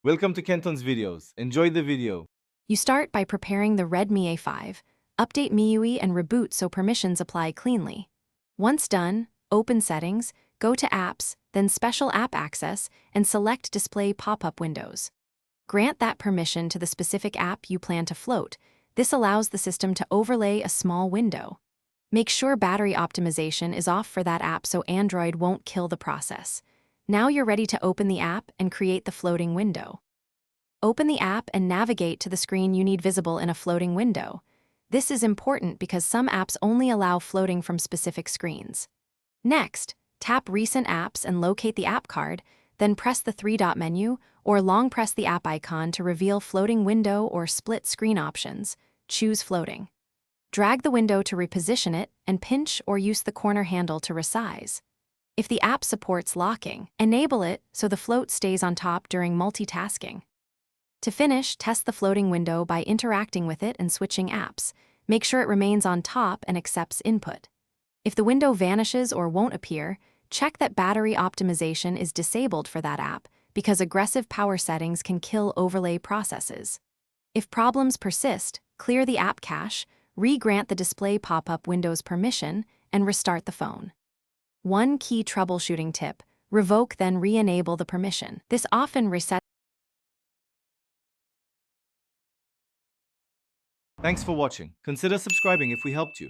Welcome to Kenton's videos. Enjoy the video. You start by preparing the Redmi A5. Update MIUI and reboot so permissions apply cleanly. Once done, open Settings, go to Apps, then Special App Access, and select Display Pop-up Windows. Grant that permission to the specific app you plan to float. This allows the system to overlay a small window. Make sure battery optimization is off for that app so Android won't kill the process. Now you're ready to open the app and create the floating window. Open the app and navigate to the screen you need visible in a floating window. This is important because some apps only allow floating from specific screens. Next, tap Recent Apps and locate the app card, then press the three-dot menu or long press the app icon to reveal floating window or split screen options. Choose floating. Drag the window to reposition it and pinch or use the corner handle to resize. If the app supports locking, enable it so the float stays on top during multitasking. To finish, test the floating window by interacting with it and switching apps. Make sure it remains on top and accepts input. If the window vanishes or won't appear, check that battery optimization is disabled for that app because aggressive power settings can kill overlay processes. If problems persist, clear the app cache, re-grant the display pop-up windows permission, and restart the phone. One key troubleshooting tip: revoke then re-enable the permission. This often resets. Thanks for watching. Consider subscribing if we helped you.